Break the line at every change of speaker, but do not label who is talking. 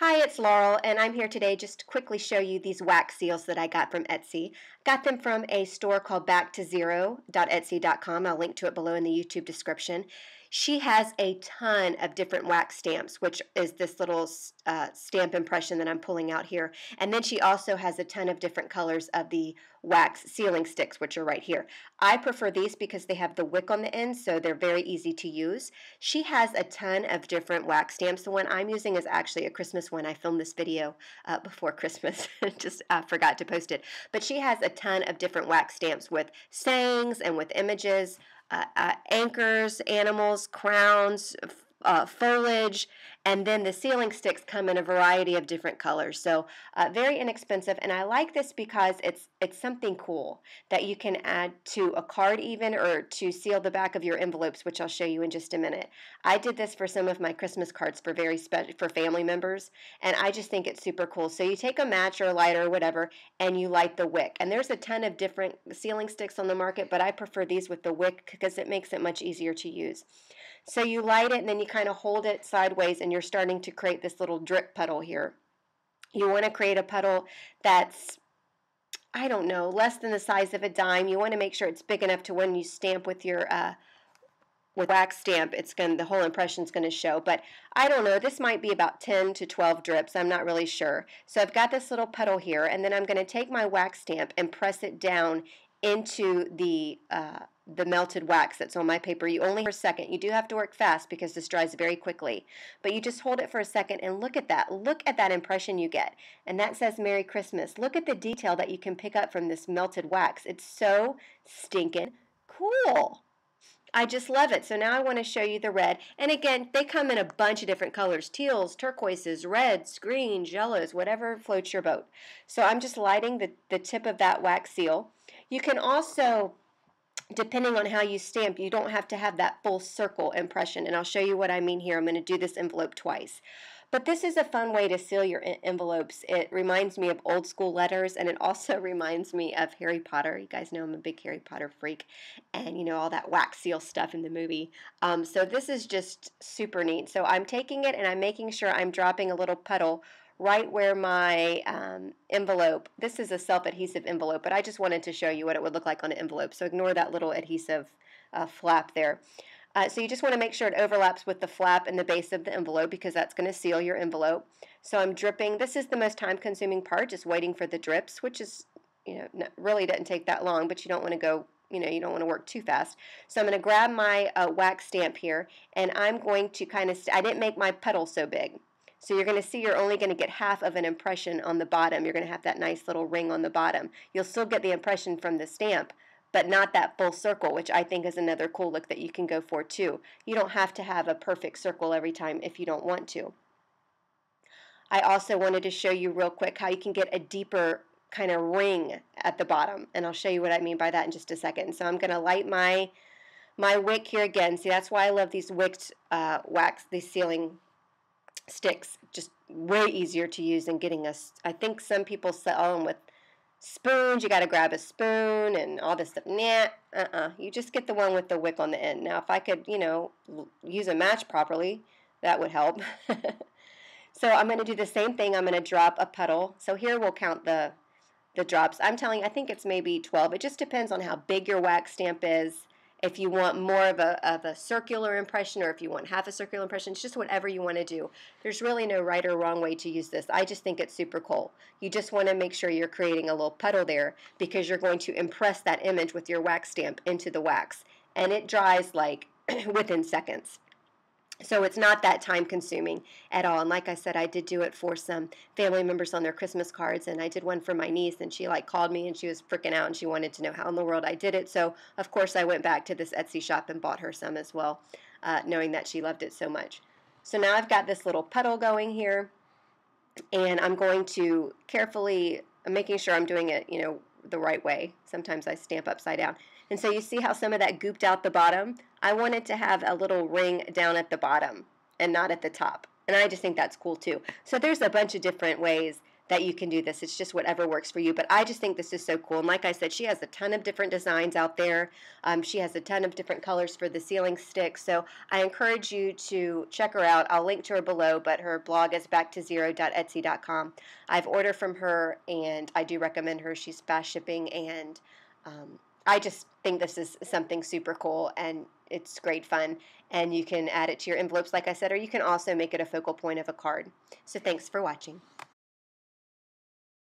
Hi, it's Laurel, and I'm here today just to quickly show you these wax seals that I got from Etsy. Got them from a store called Backtozero.etsy.com. I'll link to it below in the YouTube description. She has a ton of different wax stamps, which is this little stamp impression that I'm pulling out here. And then she also has a ton of different colors of the wax sealing sticks, which are right here. I prefer these because they have the wick on the end, so they're very easy to use. She has a ton of different wax stamps. The one I'm using is actually a Christmas one. I filmed this video before Christmas. Just forgot to post it. But she has a ton of different wax stamps with sayings and with images, anchors, animals, crowns, foliage, and then the sealing sticks come in a variety of different colors. So very inexpensive, and I like this because it's something cool that you can add to a card even, or to seal the back of your envelopes, which I'll show you in just a minute. I did this for some of my Christmas cards for for family members, and I just think it's super cool. So you take a match or a lighter or whatever, and you light the wick. And there's a ton of different sealing sticks on the market, but I prefer these with the wick because it makes it much easier to use. So you light it, and then you kind of hold it sideways, and you're starting to create this little drip puddle here. You want to create a puddle that's, I don't know, less than the size of a dime. You want to make sure it's big enough to when you stamp with your with wax stamp, the whole impression is going to show. But I don't know, this might be about 10 to 12 drips. I'm not really sure. So I've got this little puddle here, and then I'm going to take my wax stamp and press it down into the melted wax that's on my paper. You only for a second. You do have to work fast because this dries very quickly. But you just hold it for a second and look at that. Look at that impression you get. And that says Merry Christmas. Look at the detail that you can pick up from this melted wax. It's so stinking cool. I just love it. So now I want to show you the red. And again, they come in a bunch of different colors. Teals, turquoises, reds, greens, yellows, whatever floats your boat. So I'm just lighting the tip of that wax seal. You can also, depending on how you stamp, you don't have to have that full circle impression. And I'll show you what I mean here. I'm going to do this envelope twice. But this is a fun way to seal your envelopes. It reminds me of old school letters, and it also reminds me of Harry Potter. You guys know I'm a big Harry Potter freak, and you know all that wax seal stuff in the movie. So this is just super neat. So I'm taking it and I'm making sure I'm dropping a little puddle right where my envelope, this is a self-adhesive envelope, but I just wanted to show you what it would look like on an envelope. So ignore that little adhesive flap there. So you just want to make sure it overlaps with the flap and the base of the envelope because that's going to seal your envelope. So I'm dripping. This is the most time-consuming part, just waiting for the drips, which is, really doesn't take that long, but you don't want to go, you don't want to work too fast. So I'm going to grab my wax stamp here, and I'm going to kind of, I didn't make my puddle so big. So you're going to see you're only going to get half of an impression on the bottom. You're going to have that nice little ring on the bottom. You'll still get the impression from the stamp, but not that full circle, which I think is another cool look that you can go for too. You don't have to have a perfect circle every time if you don't want to. I also wanted to show you real quick how you can get a deeper kind of ring at the bottom, and I'll show you what I mean by that in just a second. So I'm going to light my wick here again. See, that's why I love these wicked wax, these sealing sticks. Just way easier to use than getting I think some people sell them with spoons. You got to grab a spoon and all this stuff. Nah, you just get the one with the wick on the end. Now, if I could, use a match properly, that would help. So I'm going to do the same thing. I'm going to drop a puddle. So here we'll count the drops. I think it's maybe 12. It just depends on how big your wax stamp is. If you want more of a circular impression, or if you want half a circular impression, it's just whatever you want to do. There's really no right or wrong way to use this. I just think it's super cool. You just want to make sure you're creating a little puddle there because you're going to impress that image with your wax stamp into the wax. And it dries like within seconds. So it's not that time consuming at all. And like I said, I did do it for some family members on their Christmas cards, and I did one for my niece, and she called me and she was freaking out and she wanted to know how in the world I did it. So of course I went back to this Etsy shop and bought her some as well, knowing that she loved it so much. So now I've got this little puddle going here, and I'm going to carefully, making sure I'm doing it, the right way. Sometimes I stamp upside down. And so you see how some of that gooped out the bottom? I wanted to have a little ring down at the bottom and not at the top. And I just think that's cool too. So there's a bunch of different ways that you can do this. It's just whatever works for you. But I just think this is so cool. And like I said, she has a ton of different designs out there. She has a ton of different colors for the sealing sticks. So I encourage you to check her out. I'll link to her below, but her blog is backtozero.etsy.com. I've ordered from her, and I do recommend her. She's fast shipping, and I just think this is something super cool, and it's great fun. And you can add it to your envelopes, like I said, or you can also make it a focal point of a card. So thanks for watching.